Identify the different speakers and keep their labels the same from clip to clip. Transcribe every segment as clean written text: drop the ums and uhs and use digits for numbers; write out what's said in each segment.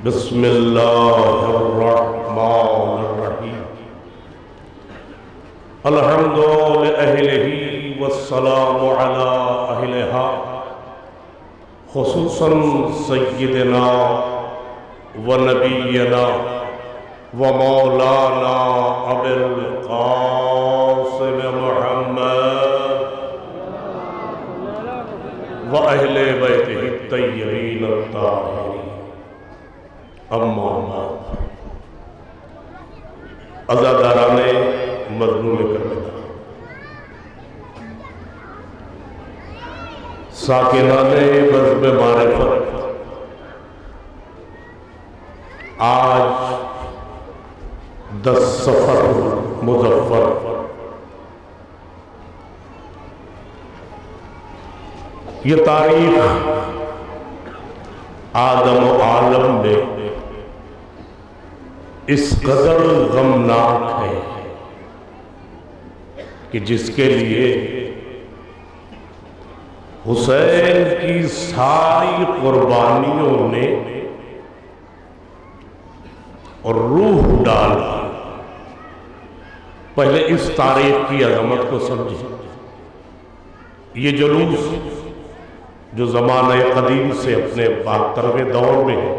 Speaker 1: بسم اللہ الرحمن الرحیم الحمد لأہلہ والسلام علی اہلہا خصوصاً سیدنا و نبینا و مولانا ابی القاسم محمد و اہل بیتہ الطیبین الطاہرین اما بعد عزاداران مظلوم کربلا ساکنان بزم معرفت آج 10 صفر مظفر یہ تاریخ آدم و عالم میں اس قدر غمناک ہے کہ جس کے لیے حسین کی ساری قربانیوں نے اور روح ڈالا۔ پہلے اس تاریخ کی عظمت کو سمجھیں۔ یہ جلوس جو زمانہ قدیم سے اپنے 72ویں دور میں ہے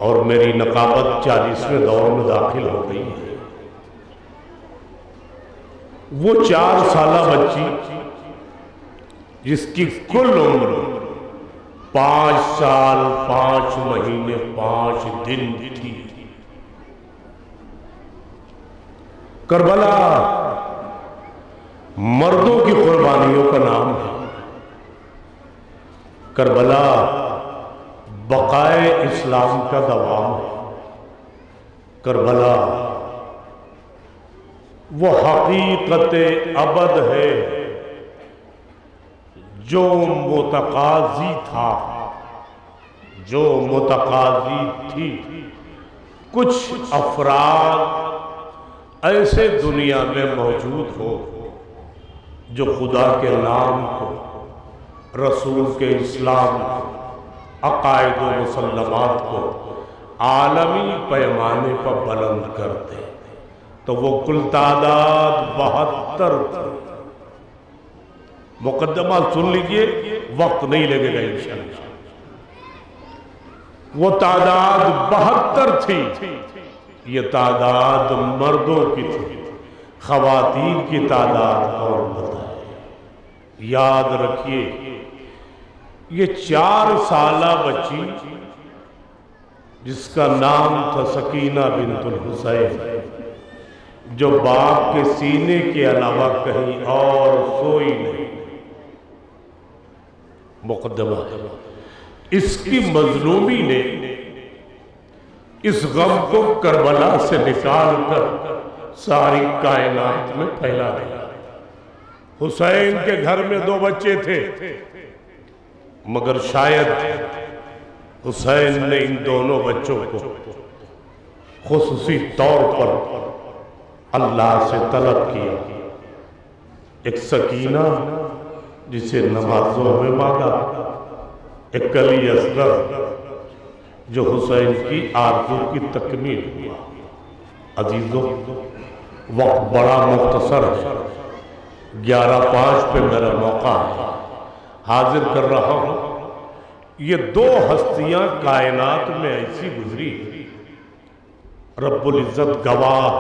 Speaker 1: اور میری نقابت 40ویں دور میں داخل ہو گئی ہے، وہ 4 سالہ بچی جس کی کل عمر 5 سال 5 مہینے 5 دن تھی۔ کربلا مردوں کی قربانیوں کا نام ہے۔ کربلا بقائے اسلام کا دوام ہے۔ کربلا وہ حقیقت ابد ہے جو متقاضی تھا، جو متقاضی تھی۔ کچھ افراد ایسے دنیا میں موجود ہو جو خدا کے نام کو، رسول کے اسلام کو، عقائد و مسلمات کو عالمی پیمانے پر بلند کرتے، تو وہ کل تعداد 72 تھی۔ مقدمہ سن لیجئے، وقت نہیں لگے گا انشاءاللہ۔ وہ تعداد 72 تھی۔ یہ تعداد مردوں کی تھی، خواتین کی تعداد اور بتائے۔ یاد رکھیے، یہ 4 سالہ بچی جس کا نام تھا سکینہ بنت الحسین، جو باپ کے سینے کے علاوہ کہیں اور سوئی نہیں۔ مقدمہ اس کی مظلومی نے اس غم کو کربلا سے نکال کر ساری کائنات میں پھیلا دیا۔ حسین کے گھر میں 2 بچے تھے، مگر شاید حسین نے ان دونوں بچوں کو خصوصی طور پر اللہ سے طلب کیا۔ ایک سکینہ جسے نمازوں میں مانگا، ایک علی اصغر جو حسین کی آرزو کی تکمیل ہوا۔ عزیزوں، وقت بڑا مختصر ہے، 11:05 پہ میرا موقع ہے، حاضر کر رہا ہوں۔ یہ 2 ہستیاں کائنات میں ایسی گزری، رب العزت گواہ،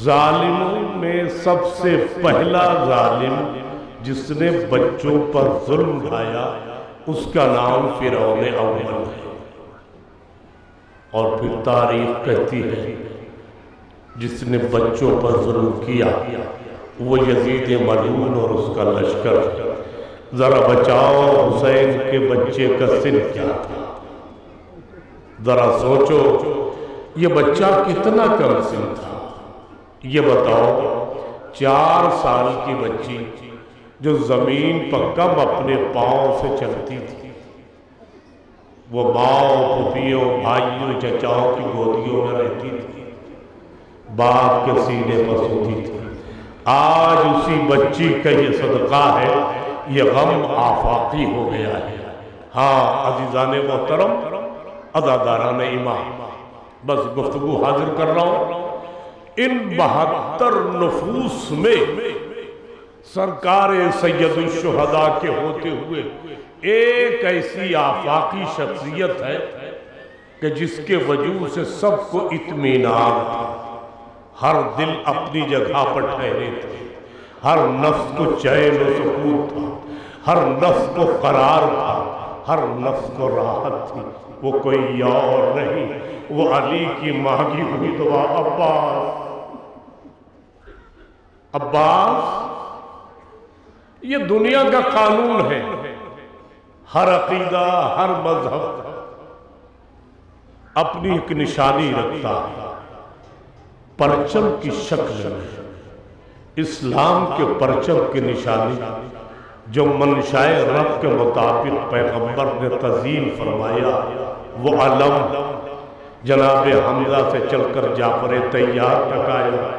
Speaker 1: ظالموں میں سب سے پہلا ظالم جس نے بچوں پر ظلم ڈھایا، اس کا نام فرعون اول ہے۔ اور پھر تاریخ کہتی ہے جس نے بچوں پر ظلم کیا وہ یزید ملعون اور اس کا لشکر۔ ذرا بچاؤ، حسین کے بچے کا سن کیا تھا؟ ذرا سوچو، یہ بچہ کتنا کم سن تھا؟ یہ بتاؤ، 4 سال کی بچی جو زمین پر کم اپنے پاؤں سے چلتی تھی، وہ ماؤں، پھپھیوں، بھائیوں، چچاؤں کی گودیوں میں رہتی تھی، باپ کے سینے پر سوتی تھی۔ آج اسی بچی کا یہ صدقہ ہے، یہ غم آفاقی ہو گیا ہے۔ ہاں عزیزان محترم، عزاداران ایمان، بس گفتگو حاضر کر رہا ہوں۔ ان 72 نفوس میں سرکار سید الشہداء کے ہوتے ہوئے ایک ایسی آفاقی شخصیت ہے کہ جس کے وجود سے سب کو اطمینان تھا، ہر دل اپنی جگہ پر ٹھہرے تھے، ہر نفس کو چین و سکون تھا، ہر نفس کو قرار تھا، ہر نفس کو راحت تھی۔ وہ کوئی اور نہیں، وہ علی کی مانگی ہوئی دعا عباس۔ عباس، یہ دنیا کا قانون ہے، ہر عقیدہ، ہر مذہب اپنی ایک نشانی رکھتا ہے، پرچم کی شکل میں۔ اسلام کے پرچم کی نشانی جو منشائے رب کے مطابق پیغمبر نے تزئین فرمایا، وہ علم جناب حمزہ سے چل کر جعفر طیار تک آیا،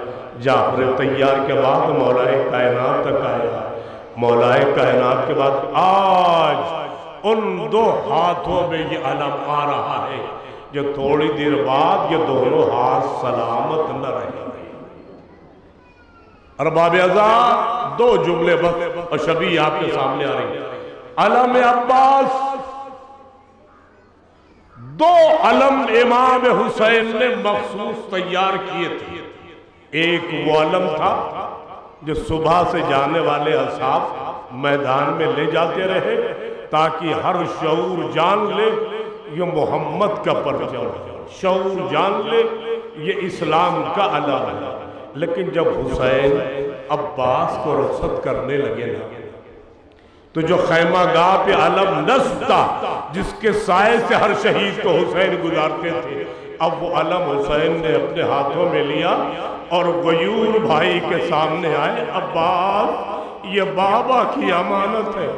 Speaker 1: جعفر طیار کے بعد مولائے کائنات تک آیا، مولائے کائنات کے بعد آج ان دو ہاتھوں میں یہ علم آ رہا ہے جو تھوڑی دیر بعد یہ دونوں ہاتھ سلامت نہ رہے۔ ارباب ازاں دو جملے بس اور شبیہ آپ کے سامنے آ رہی ہے۔ علم عباس، دو علم امام حسین نے مخصوص تیار کیے تھے۔ ایک وہ علم تھا جو صبح سے جانے والے اصحاب میدان میں لے جاتے رہے تاکہ ہر شعور جان لے یہ محمد کا پرچم ہے، شعور جان لے یہ اسلام کا علم ہے۔ لیکن جب حسین عباس کو رخصت کرنے لگے نا، تو جو خیمہ گاہ پہ علم نصب تھا جس کے سائے سے ہر شہید کو حسین گزارتے تھے، اب وہ علم حسین نے اپنے ہاتھوں میں لیا اور غیور بھائی کے سامنے آئے۔ عباس، یہ بابا کی امانت ہے،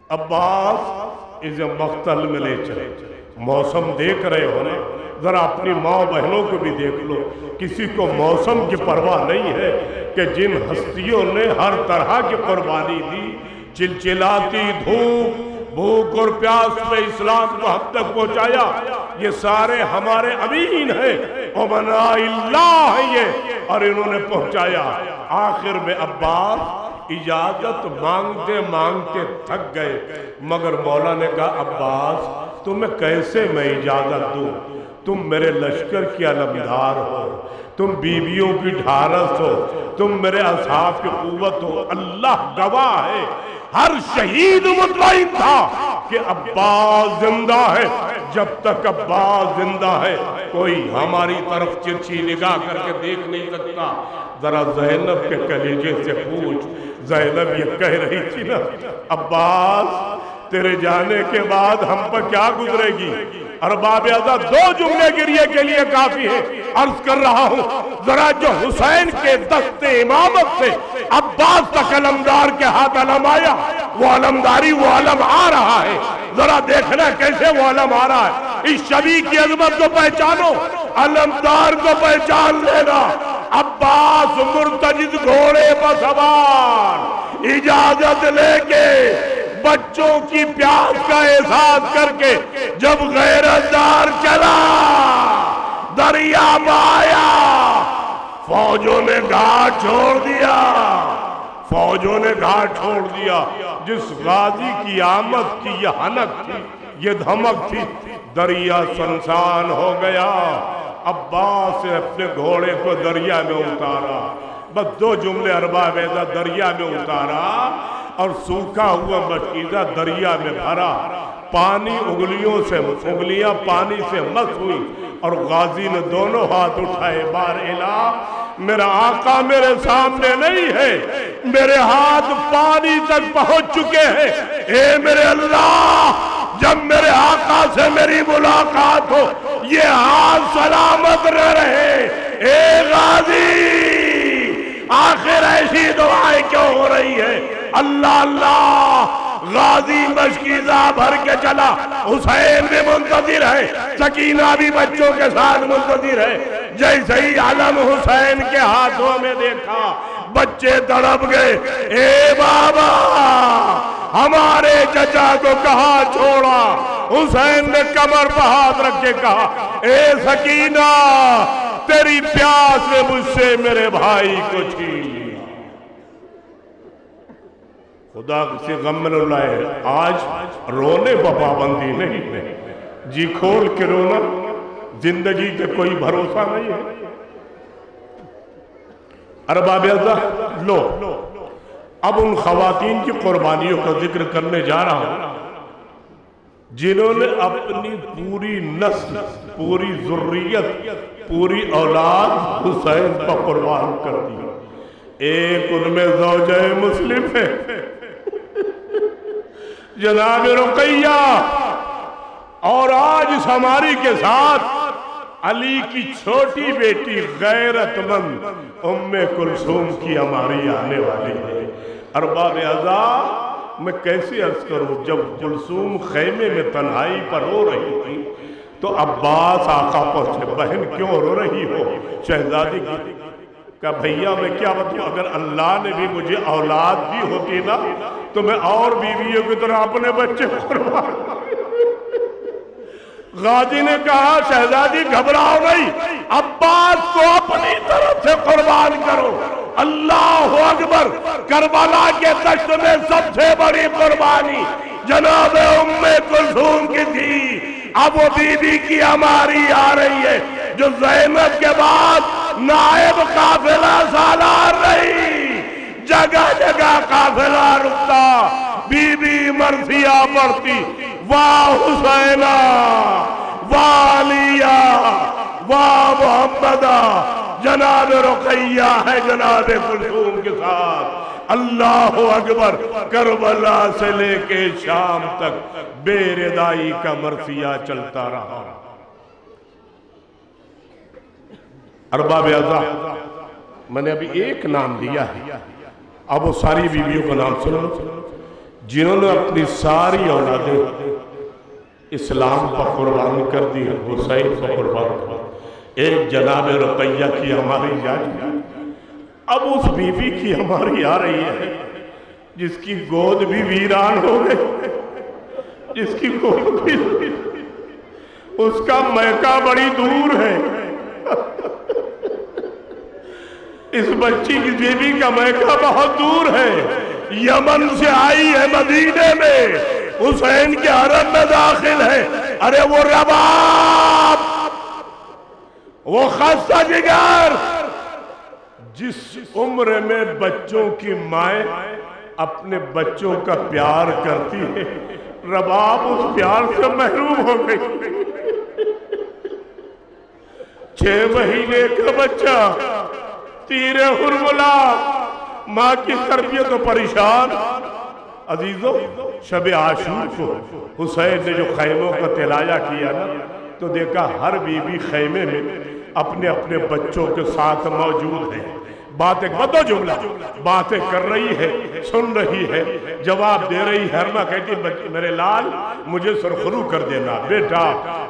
Speaker 1: عباس اسے مقتل میں لے چلے۔ موسم دیکھ رہے ہو نا، ذرا اپنی ماں بہنوں کو بھی دیکھ لو، کسی کو موسم کی پرواہ نہیں ہے کہ جن ہستیوں نے ہر طرح کی قربانی دی، چلچلاتی دھوپ، بھوک اور پیاس میں اسلام کو ہم تک پہنچایا، یہ سارے ہمارے امین ہیں، امناء اللہ ہیں یہ، اور انہوں نے پہنچایا۔ آخر میں عباس اجازت مانگتے مانگتے تھک گئے، مگر مولا نے کہا عباس تمہیں کیسے میں اجازت دوں، تم میرے لشکر کی علمدار ہو، تم بیویوں کی ڈھارس ہو، تم میرے اصحاب کی قوت ہو۔ اللہ گواہ ہے، ہر شہید مطمئن تھا کہ عباس زندہ ہے، جب تک عباس زندہ ہے کوئی ہماری طرف چرچھی نگاہ کر کے دیکھ نہیں سکتا۔ ذرا زینب کے کلیجے سے پوچھ، زینب یہ کہہ رہی تھی نا عباس تیرے جانے کے بعد ہم پر کیا گزرے گی؟ ارباب ازاں دو جملے گریے کے لیے کافی ہے، عرض کر رہا ہوں ذرا جو حسین کے دست امامت سے عباس تک علمدار کے ہاتھ علم آیا، وہ علمداری وہ علم آ رہا ہے، ذرا دیکھنا کیسے وہ علم آ رہا ہے۔ اس شبی کی عظمت کو پہچانو، علمدار کو پہچان لینا۔ عباس مرتجز گھوڑے پر سوار، اجازت لے کے بچوں کی پیاس کا احساس کر کے جب غیرت دار چلا، دریا میں آیا، فوجوں نے گھاٹ چھوڑ دیا، فوجوں نے گھاٹ چھوڑ دیا۔ جس غازی کی آمد کی یہ حنک تھی، یہ دھمک تھی، دریا سنسان ہو گیا۔ عباس نے اپنے گھوڑے کو دریا میں اتارا، بس دو جملے ارباب ازاں، دریا میں اتارا اور سوکھا ہوا مشکیزہ دریا میں بھرا، پانی انگلیاں پانی سے مس ہوئی اور غازی نے دونوں ہاتھ اٹھائے، بار الہ میرا آقا میرے سامنے نہیں ہے، میرے ہاتھ پانی تک پہنچ چکے ہیں، اے میرے اللہ جب میرے آقا سے میری ملاقات ہو یہ ہاتھ سلامت نہ رہے، اے غازی آخر ایسی دعائیں کیوں ہو رہی ہے؟ اللہ اللہ، غازی مشکیزہ بھر کے چلا، حسین بھی منتظر ہے، سکینہ بھی بچوں کے ساتھ منتظر ہے۔ جیسے ہی علم حسین کے ہاتھوں میں دیکھا، بچے تڑپ گئے، اے بابا ہمارے چچا کو کہاں چھوڑا؟ حسین نے کمر پہ ہاتھ رکھ کے کہا، اے سکینہ تیری پیاس نے مجھ سے میرے بھائی کو چھین لیا۔ خدا سے غم میں لائے، آج رونے پہ پابندی نہیں، جی کھول کے رونا، زندگی کے کوئی بھروسہ نہیں ہے۔ ارباب عزت لو، اب ان خواتین کی قربانیوں کا ذکر کرنے جا رہا ہوں جنہوں نے اپنی پوری نسل، پوری ذریت، پوری اولاد حسین پر قربان کر دی۔ ایک ان میں زوجہ مسلم ہے جناب رقیہ، اور آج اس ہماری کے ساتھ علی کی چھوٹی بیٹی غیرت مند ام کلثوم کی ہماری آنے والی ہے۔ ارباب اعزاز میں کیسے عرض کروں، جب کلثوم خیمے میں تنہائی پر رو رہی تھی تو عباس آقا پہنچے، بہن کیوں رو رہی ہو؟ شہزادی کی کہا بھیا میں کیا بتاؤں، اگر اللہ نے بھی مجھے اولاد دی ہوتی نا تو میں اور بیویوں کی طرح اپنے بچے قربان۔ غازی نے کہا شہزادی گھبراؤ نہیں، عباس کو اپنی طرف سے قربان کرو۔ اللہ اکبر، کربلا کے دشت میں سب سے بڑی قربانی جناب ام کلثوم کی تھی۔ اب وہ بی بی کی ہماری آ رہی ہے جو زینب کے بعد نائب قافلہ سالار رہی، جگہ جگہ قافلہ رکتا، بی بی مرثیہ پڑھتی، واہ حسینہ واہ علیہ واہ محمدہ۔ جناب رقیہ ہے جناب کلثوم کے ساتھ، اللہ اکبر۔ کربلا سے لے کے شام تک بے ردائی کا مرثیہ چلتا رہا۔ ارباب اعزاز میں نے ابھی ایک نام دیا ہے، اب وہ ساری بیویوں کا نام سنو جنہوں نے اپنی ساری اولادیں اسلام پر قربان کر دی، حسین پر قربان کر دی۔ ایک جناب رقیہ کی ہماری جاری، اب اس بیوی کی ہماری آ رہی ہے جس کی گود بھی ویران ہو گئی، جس کی گود بھی، اس کا میکہ بڑی دور ہے، اس بچی کی بیوی کا میکہ بہت دور ہے، یمن سے آئی ہے مدینے میں، حسین کے حرم میں داخل ہے۔ ارے وہ رباب، وہ خستہ جگر، جس عمر میں بچوں کی مائیں اپنے بچوں کا پیار کرتی ہے، رباب اس پیار سے محروم ہو گئی۔ 6 مہینے کا بچہ تیر حرملہ، ماں کی تربیت و پریشان۔ عزیزو، شب عاشور کو حسین نے جو خیموں کا تلایا کیا نا تو دیکھا ہر بیوی خیمے میں اپنے اپنے بچوں کے ساتھ موجود ہے، باتیں بدو جملہ باتیں کر رہی ہے، سن رہی ہے، جواب دے رہی ہے۔ ہرما کہتی میرے لال مجھے سرخرو کر دینا بیٹا،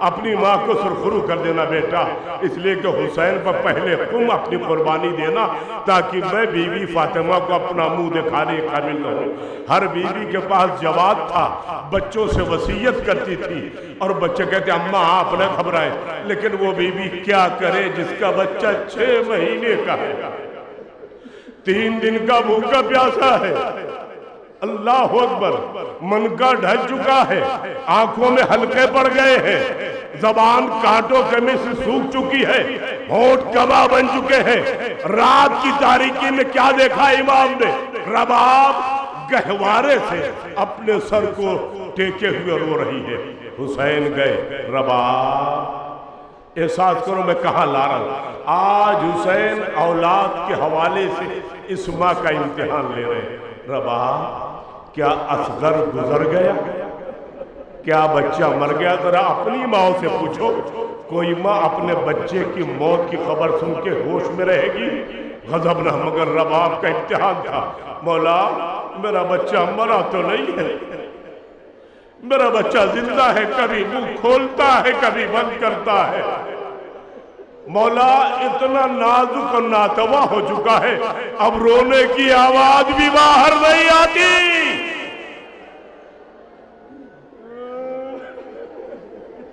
Speaker 1: اپنی ماں کو سرخرو کر دینا بیٹا، اس لیے کہ حسین پر پہلے تم اپنی قربانی دینا تاکہ میں بیوی فاطمہ کو اپنا منہ دکھانے قابل نہ ہوں۔ ہر بیوی کے پاس جواب تھا، بچوں سے وصیت کرتی تھی اور بچے کہتے اماں آپ نہ گھبرائیں، لیکن وہ بیوی کیا کرے جس کا بچہ 6 مہینے کا ہے، 3 دن کا بھوکا پیاسا ہے، اللہ اکبر، من کا ڈھل چکا ہے، آنکھوں میں حلقے پڑ گئے ہیں، زبان کانٹوں کے مثل سوکھ چکی ہے، ہونٹ کبا بن چکے ہیں۔ رات کی تاریکی میں کیا دیکھا امام نے؟ رباب گہوارے سے اپنے سر کو ٹیکے ہوئے رو رہی ہے۔ حسین گئے، رباب احساس کرو میں کہاں لا رہا ہوں۔ آج حسین اولاد کے حوالے سے اس ماں کا امتحان لے رہے ہیں۔ رباب کیا اصغر گزر گیا؟ کیا بچہ مر گیا؟ ذرا اپنی ماں سے پوچھو، کوئی ماں اپنے بچے کی موت کی خبر سن کے ہوش میں رہے گی؟ غضب نہ، مگر رباب کا امتحان تھا، مولا میرا بچہ مرا تو نہیں ہے، میرا بچہ زندہ ہے، کبھی منہ کھولتا ہے کبھی بند کرتا ہے۔ مولا اتنا نازک اور ناتوا ہو چکا ہے اب رونے کی آواز بھی باہر نہیں آتی.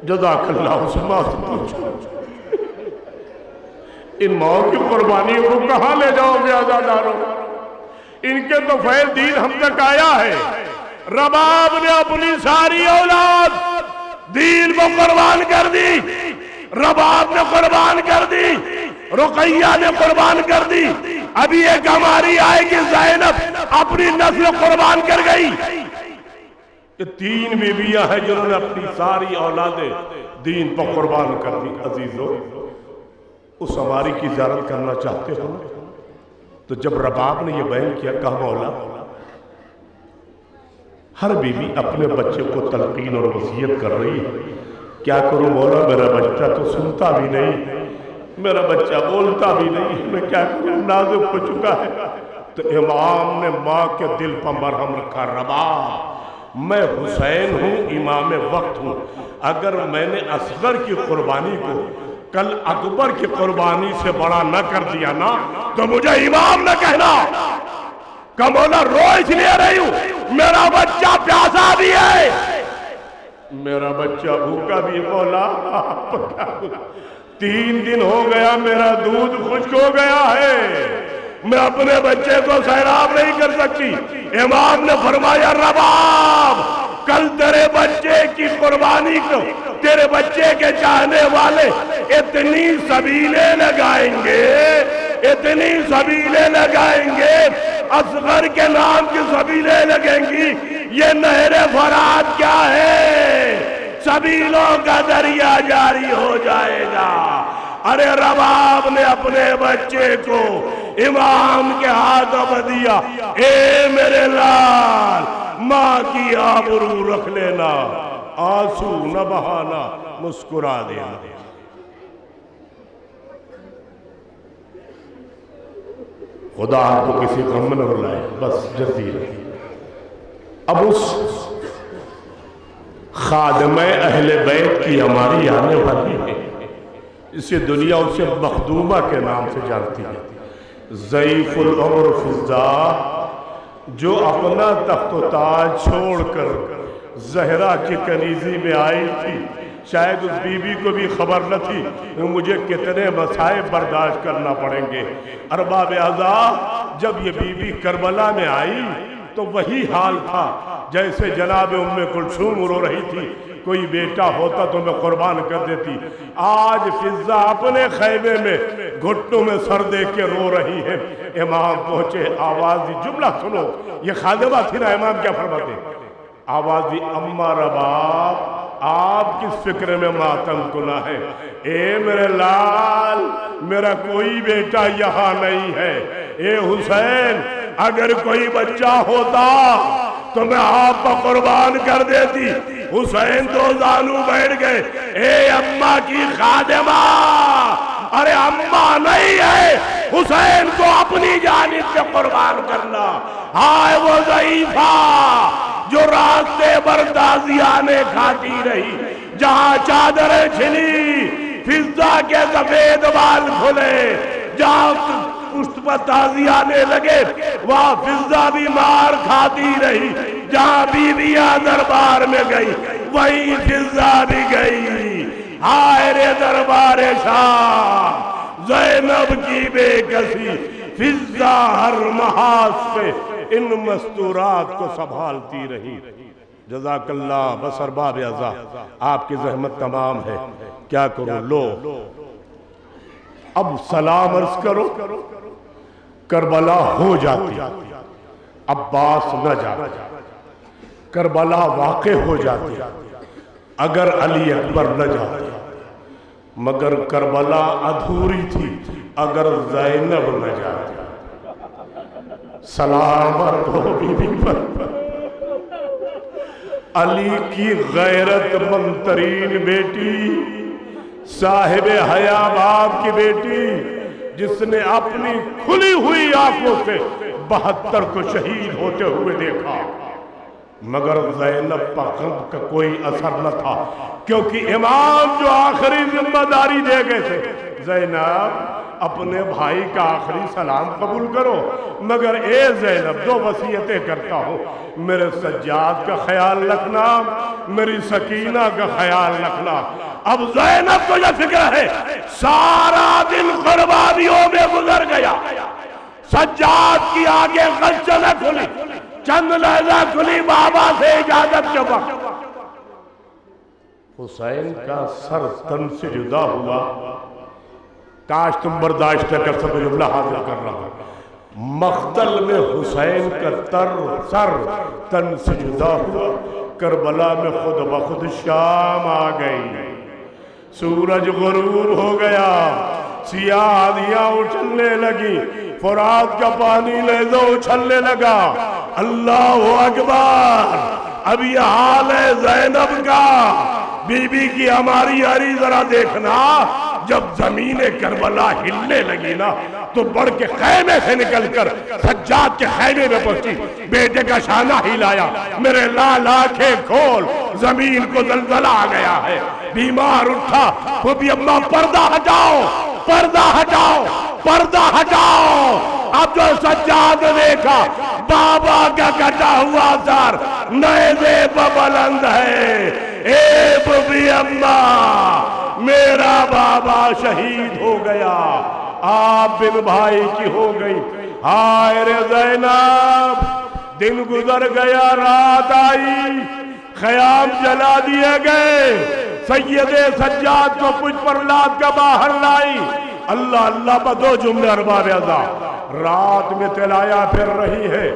Speaker 1: جزاک اللہ عثمان سے پوچھو ان ماؤں کی قربانیوں کو کہاں لے جاؤ گے عزاداروں؟ ان کے تو فیض دین ہم تک آیا ہے. رباب نے اپنی ساری اولاد دین کو قربان کر دی. رباب نے قربان کر دی, رقیہ نے قربان کر دی. ابھی ایک ہماری آئے کہ زینب اپنی نسل قربان کر گئی. یہ 3 بیویاں ہیں جنہوں نے اپنی ساری اولادیں دین پر قربان کر دی. عزیزو اس ہماری کی زیارت کرنا چاہتے ہو؟ تو جب رباب نے یہ بیان کیا کہا مولا ہر بیوی اپنے بچے کو تلقین اور وصیت کر رہی ہے, کیا کروں مولا میرا بچہ تو سنتا بھی نہیں, میرا بچہ بولتا بھی نہیں, میں کیا کروں نازک ہو چکا ہے. تو امام نے ماں کے دل پر مرہم رکھا. رباب میں حسین ہوں, امام وقت ہوں, اگر میں نے اصغر کی قربانی کو کل اکبر کی قربانی سے بڑا نہ کر دیا نا تو مجھے امام نہ کہنا. کہ مولا رو اس لیے رہی ہوں میرا بچہ پیاسا بھی ہے, میرا بچہ بھوکا بھی ہے. مولا 3 دن ہو گیا میرا دودھ خشک ہو گیا ہے, میں اپنے بچے کو سیراب نہیں کر سکتی. امام نے فرمایا رباب کل تیرے بچے کی قربانی کو تیرے بچے کے چاہنے والے اتنی سبیلیں لگائیں گے, اتنی سبیلیں لگائیں گے, اصغر کے نام کی سبیلیں لگیں گی. یہ نہر فرات کیا ہے, سبیلوں کا دریا جاری ہو جائے گا. ارے رباب نے اپنے بچے کو امام کے ہاتھوں میں دیا. اے میرے لال ماں کی آبرو رکھ لینا, آنسو نہ بہانا, مسکرا دینا. خدا آپ کو کسی غم نہ رلائے, بس جلدی رہی. اب اس خادمہ اہل بیت کی ہماری آنے والی ہے, اسے دنیا اسے مخدومہ کے نام سے جانتی ہے. ضعیف العمر فضا جو اپنا تخت و تاج چھوڑ کر زہرا کی کنیزی میں آئی تھی, شاید اس بی بی کو بھی خبر نہ تھی مجھے کتنے مصائب برداشت کرنا پڑیں گے. ارباب اعضاء جب یہ بی بی کربلا میں آئی تو وہی حال تھا جیسے جناب ام کلثوم رو رہی تھی, کوئی بیٹا ہوتا تو میں قربان کر دیتی. آج فضا اپنے خیمے میں گھٹنوں میں سر دے کے رو رہی ہے. امام پہنچے, آواز دی, جملہ سنو, یہ خادمہ تھی نا, امام کیا فرماتے, آواز دی اما رباب آپ کس فکر میں ماتم کنا ہے, اے میرے لال میرا کوئی بیٹا یہاں نہیں ہے. اے حسین اگر کوئی بچہ ہوتا تو میں آپ کو قربان کر دیتی. حسین تو زانو بیٹھ گئے. اے اماں کی خادمہ, ارے اماں نہیں ہے, حسین کو اپنی جانب سے قربان کرنا. ہائے وہ ضعیفہ جو راستے پر تازیانے کھاتی رہی, جہاں چادریں چھلی فضا کے سفید بال کھلے, جہاں پشت پر تازیانے لگے وہاں فضا بھی مار کھاتی رہی, جہاں بیویاں دربار میں گئی وہیں فضا بھی گئی. ہائے رے دربار شاہ زینب کی بے کسی, فضا ہر محاذ پہ ان مستورات کو سنبھالتی رہی. جزاک اللہ. بس ارباب اعضاء آپ کی زحمت تمام ہے, کیا کروں, لو اب سلام عرض کرو. کربلا ہو جاتی, عباس نہ جاتا, کربلا واقع ہو جاتی اگر علی اکبر نہ جاتے, مگر کربلا ادھوری تھی اگر زینب نہ جاتی. سلامت ہو بی بی پر, علی کی غیرت مند ترین بیٹی, صاحب حیا باپ کی بیٹی, جس نے اپنی کھلی ہوئی آنکھوں سے 72 کو شہید ہوتے ہوئے دیکھا. مگر زینب پر غم کا کوئی اثر نہ تھا، کیونکہ امام جو آخری ذمہ داری دے گئے تھے، زینب اپنے بھائی کا آخری سلام قبول کرو، مگر اے زینب دو وصیتیں کرتا ہوں، میرے سجاد کا خیال رکھنا، میری سکینہ کا خیال رکھنا۔ اب زینب کو یہ فکر ہے، سارا دن قربانیوں میں گزر گیا، سجاد کی آگے غلط نہ کھلی، چند لحظہ کھلی بابا سے اجازت کے وقت حسین کا سر تن سے جدا ہوا۔ کاش تم برداشت کر سکو، جملہ حاضر کر رہا ہوں، مقتل میں حسین کا سر تن سے جدا ہوا، کربلا میں خود بخود شام آ گئی، سورج غروب ہو گیا، سیاہ آدھیاں اچھلنے لگی، فرات کا پانی لہذا اچھلنے لگا۔ اللہ اکبر! اب یہ حال ہے زینب کا، بی بی کی ہماری یاری ذرا دیکھنا، جب زمین کربلا ہلنے لگی نا تو بڑھ کے خیمے سے نکل کر سجاد کے خیمے میں پہنچی، بیٹے کا شانہ ہلایا، میرے لال آنکھیں کھول، زمین کو زلزلہ آ گیا ہے، بیمار اٹھا، پھوپھی اماں پردہ ہٹاؤ، پردہ ہٹاؤ، پردہ ہٹاؤ۔ اب جو سجاد دیکھا بابا کا کٹا ہوا سر نیزے پہ بلند ہے، اے پھوپھی اماں میرا بابا شہید ہو گیا، آپ بن بھائی کی ہو گئی۔ ہائے رے زینب، دن گزر گیا، رات آئی، خیام جلا دیے گئے، سید سجاد کو کچھ پر لاد کا باہر لائی، اللہ اللہ پر دو جملے ارباب ازا۔ رات میں تلایا پھر رہی ہے،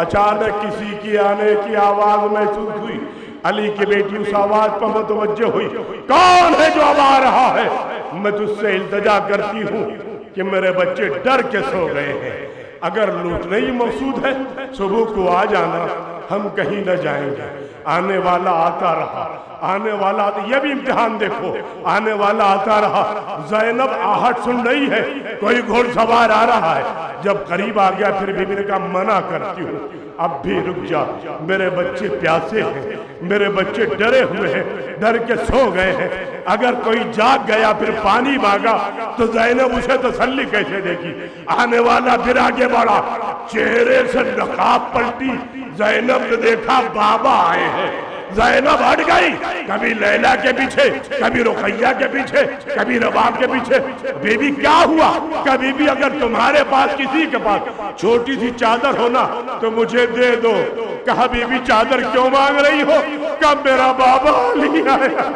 Speaker 1: اچانک کسی کی آنے کی آواز محسوس ہوئی، علی کی بیٹی اس آواز پر متوجہ ہوئی، کون ہے جو اب آ رہا ہے؟ میں تجھ سے التجا کرتی ہوں کہ میرے بچے ڈر کے سو گئے ہیں، اگر لوٹنا ہی مقصود ہے صبح کو آ جانا، ہم کہیں نہ جائیں گے۔ آنے والا آتا رہا، آنے والا آتا، یہ بھی امتحان دیکھو، آنے والا آتا رہا، زینب آہٹ سن رہی ہے، کوئی گھوڑ سوار آ رہا ہے، جب قریب آ گیا پھر بی بی نے کہا منع کرتی ہوں، اب بھی رک جا، میرے بچے پیاسے ہیں، میرے بچے ڈرے ہوئے ہیں، ڈر کے سو گئے ہیں، اگر کوئی جاگ گیا پھر پانی مانگا تو زینب اسے تسلی کیسے دے گی؟ آنے والا پھر آگے بڑھا، چہرے سے نقاب پلٹی، زینب نے دیکھا بابا آئے ہیں، زینب ہٹ گئی، کبھی لیلا کے پیچھے، کبھی رقیہ کے پیچھے، کبھی رباب کے پیچھے، بی بی کیا ہوا؟ کبھی بھی اگر تمہارے پاس کسی کے پاس چھوٹی سی چادر ہونا تو مجھے دے دو۔ کہا بی بی چادر کیوں مانگ رہی ہو؟ کہا میرا بابا علی آیا،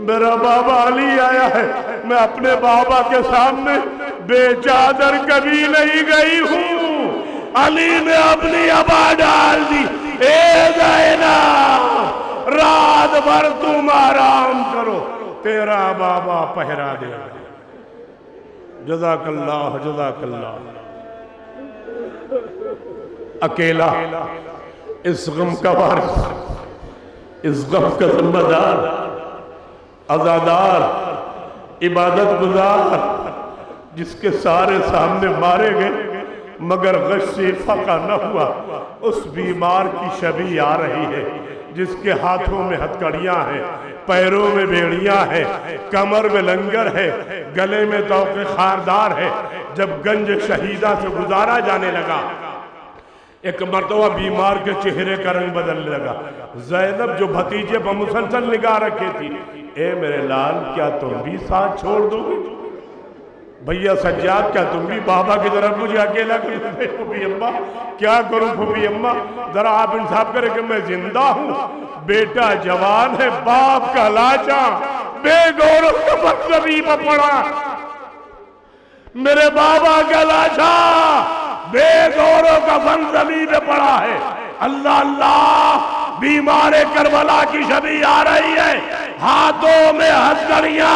Speaker 1: میرا بابا علی آیا ہے، میں اپنے بابا کے سامنے بے چادر کبھی نہیں گئی ہوں۔ علی نے اپنی ابا ڈال دی، اے زینب رات بھر تم آرام کرو، تیرا بابا پہرا دے گا۔ جزاک اللہ، جزاک اللہ۔ اکیلا اس غم کا وارث، اس غم کا ذمہ دار، عزادار، عبادت گزار، جس کے سارے سامنے مارے گئے مگر غش سے فقہ نہ ہوا، اس بیمار کی شبیہ آ رہی ہے جس کے ہاتھوں میں ہتھکڑیاں ہیں، پیروں میں بیڑیاں ہیں، کمر میں لنگر ہے، گلے میں طوق خاردار ہے۔ جب گنج شہیدہ سے گزارا جانے لگا، ایک مرتبہ بیمار کے چہرے کا رنگ بدلنے لگا۔ زینب جو بھتیجے پر مسلسل نگاہ رکھے تھی، اے میرے لال کیا تم بھی ساتھ چھوڑ دو گے؟ بھیا سجاد کیا تم بھی بابا کی طرف مجھے اکیلا کر دے؟ پھوپھی اماں کیا کروں؟ پھوپھی اماں ذرا آپ انصاف کریں کہ میں زندہ ہوں، بیٹا جوان ہے، باپ کا لاچا بے گورو کا مطلبی پہ پڑا، میرے بابا کا لاچا بے گورو کا منظمی پہ پڑا ہے۔ اللہ اللہ، بیمار کربلا کی شبیہ آ رہی ہے، ہاتھوں میں ہتھکڑیاں،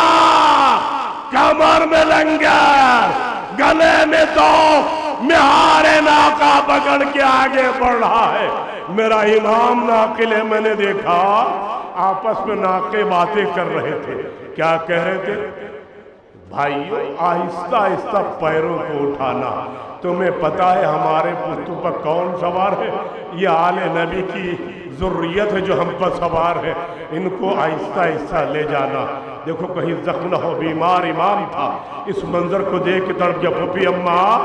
Speaker 1: کمر میں لنگر، گلے میں توق، مہار ناقہ پکڑ کے آگے بڑھ رہا ہے۔ میرا امام ناقل ہے، میں نے دیکھا آپس میں ناقے باتیں کر رہے تھے، کیا کہہ رہے تھے؟ بھائیو آہستہ آہستہ پیروں کو اٹھانا. تمہیں پتا ہے ہمارے پشتوں پر کون سوار ہے؟ یہ آل نبی کی ذریت ہے جو ہم پر سوار ہے. ان کو آہستہ آہستہ لے جانا. دیکھو کہیں زخم نہ ہو، بیمار امام تھا. اس منظر کو دیکھ کے تڑپ گیا. پھوپھی اماں،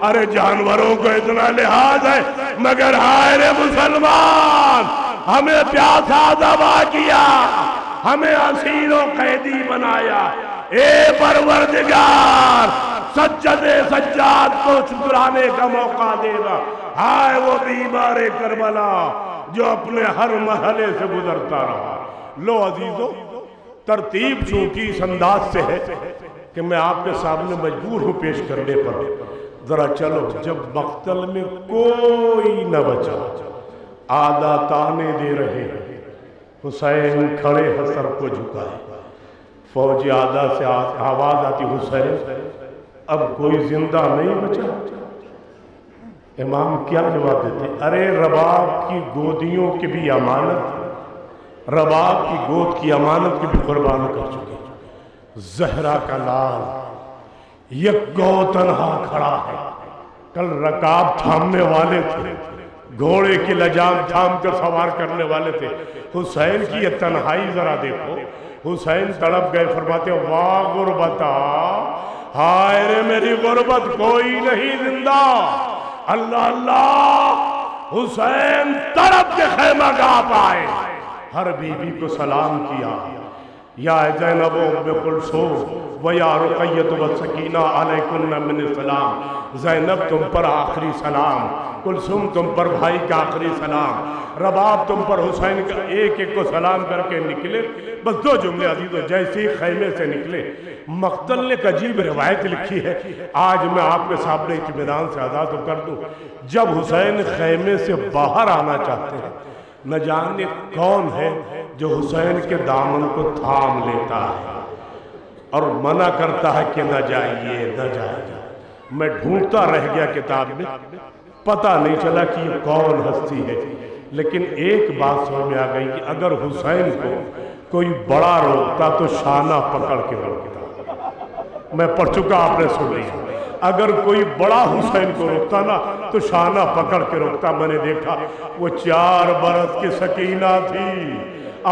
Speaker 1: ارے جانوروں کو اتنا لحاظ ہے مگر ہائے رے مسلمان، ہمیں پیاسا دبا کیا، ہمیں اسیر و قیدی بنایا. اے پروردگار، سجد سجاد کو شکرانے کا موقع دینا. ہائے وہ بیمار کربلا جو اپنے ہر مرحلے سے گزرتا رہا. لو عزیزو، ترتیب چونکہ اس انداز سے ہے کہ میں آپ کے سامنے مجبور ہوں پیش کرنے پر. ذرا چلو، جب مقتل میں کوئی نہ بچا، آدھا تانے دے رہے ہیں، حسین کھڑے ہیں سر کو جھکائے. فوج آدھا سے آواز آتی، حسین اب کوئی زندہ نہیں بچا. امام کیا جواب دیتے؟ ارے رباب کی گودیوں کی بھی امانت، رباب کی گود کی امانت کی بھی قربان کر چکے. زہرا کا لال یکو تنہا کھڑا ہے. کل رکاب تھامنے والے تھے، گھوڑے کی لجام تھام کر سوار کرنے والے تھے. حسین کی یہ تنہائی ذرا دیکھو. حسین تڑپ گئے، فرماتے واہ غربتا، ہائے رے میری غربت، کوئی نہیں زندہ. اللہ اللہ. حسین تڑپ کے خیمہ گاہ پائے، ہر بی بی کو سلام کیا. یا زینب و ام کلثوم و یا رقیۃ و سکینہ علیکن من السلام. زینب تم پر آخری سلام، کلثوم تم پر بھائی کا آخری سلام، رباب تم پر حسین کا. ایک ایک کو سلام کر کے نکلے. بس دو جملے عزیزو، جیسے ہی خیمے سے نکلے، مقتل نے ایک عجیب روایت لکھی ہے، آج میں آپ کے سامنے اطمینان سے آزاد کر دوں. جب حسین خیمے سے باہر آنا چاہتے ہیں، نہ جانے کون ہے جو حسین کے دامن کو تھام لیتا ہے اور منع کرتا ہے کہ نہ جائیے نہ جائیے. میں ڈھونڈتا رہ گیا کتاب میں، پتہ نہیں چلا کہ یہ کون ہستی ہے. لیکن ایک بات سمجھ میں آ گئی کہ اگر حسین کو کوئی بڑا روکتا تو شانہ پکڑ کے روکتا. میں پڑھ چکا، آپ نے سن لیا. اگر کوئی بڑا حسین کو روکتا نا تو شانہ پکڑ کے روکتا. میں نے دیکھا وہ 4 برس کی سکینہ تھی،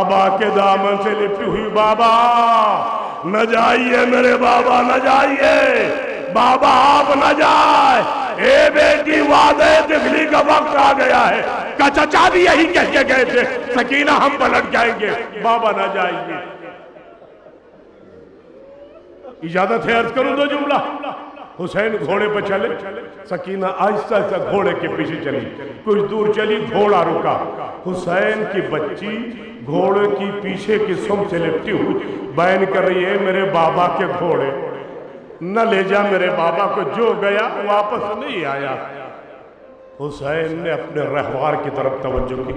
Speaker 1: ابا کے دامن سے لپٹی ہوئی. بابا نہ جائیے میرے بابا، نہ جائیے بابا، آپ نہ جائے. اے بیٹی وعدے دفلی کا وقت آ گیا ہے. کہ چچا بھی یہی کہہ کے گئے تھے، سکینہ ہم پلٹ جائیں گے، بابا نہ جائیے. اجازت ہے عرض کروں 2 جملہ. حسین گھوڑے پہ چلے، سکینہ آہستہ آہستہ گھوڑے کے پیچھے چلی. کچھ دور چلی، گھوڑا رکا. حسین کی بچی گھوڑے کی پیچھے کی سم سے لپٹی ہوئی بیان کر رہی ہے، میرے بابا کے گھوڑے نہ لے جا میرے بابا کو، جو گیا واپس نہیں آیا. حسین نے اپنے رہوار کی طرف توجہ کی.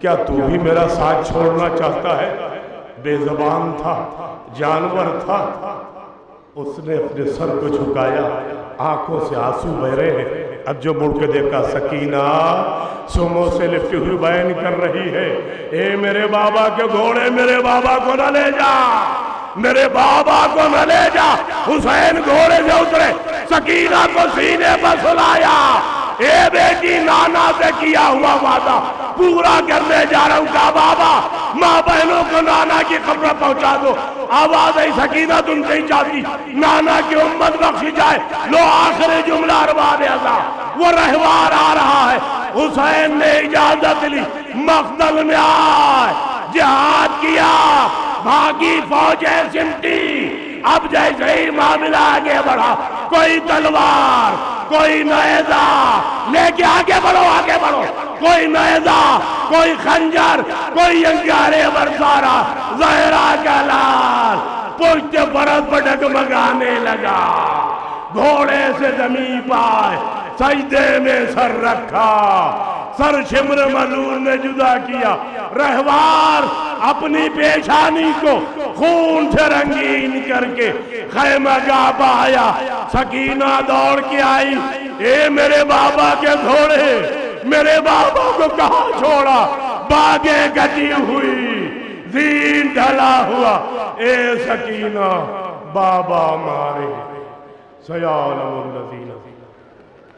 Speaker 1: کیا تو بھی میرا ساتھ چھوڑنا چاہتا ہے؟ بے زبان تھا، جانور تھا. اس نے اپنے سر کو جھکایا، آنکھوں سے آنسو بہ رہے ہیں. اب جو مڑ کے دیکھا، سکینہ سموں سے لپٹی ہوئی بیان کر رہی ہے، اے میرے بابا کے گھوڑے میرے بابا کو نہ لے جا، میرے بابا کو نہ لے جا. حسین گھوڑے سے اترے، سکینہ کو سینے پر سلایا. اے بیٹی، نانا سے کیا ہوا وعدہ پورا کرنے جا رہا ہوں. کہا بابا ماں بہنوں کو نانا کی خبر پہنچا دو. آواز ہے سکینہ تم نہیں چاہتی نانا کی امت بخشی جائے. لو آخری جملہ ارباب ازا، وہ رہوار آ رہا ہے. حسین نے اجازت لی، مقتل میں آئے، جہاد کیا، بھاگی فوجیں سمٹی. اب جیسے ہی معاملہ آگے بڑھا، کوئی تلوار، کوئی نیزہ لے کے آگے بڑھو، آگے بڑھو. کوئی نیزہ، کوئی خنجر، کوئی انگارے برسارا. زہرا کا لال پشت فرس پر ڈگمگانے لگا. گھوڑے سے زمین پائے، سجدے میں سر رکھا، سر شمر ملول نے جدا کیا. رہوار اپنی پیشانی کو خون سے رنگین کر کے خیمہ گاہ پایا. سکینہ دوڑ کے آئی، اے میرے بابا کے گھوڑے، میرے بابا کو کہاں چھوڑا؟ باغیں کٹی ہوئی، زین ڈھلا ہوا. اے سکینہ بابا مارے سیعلم الذین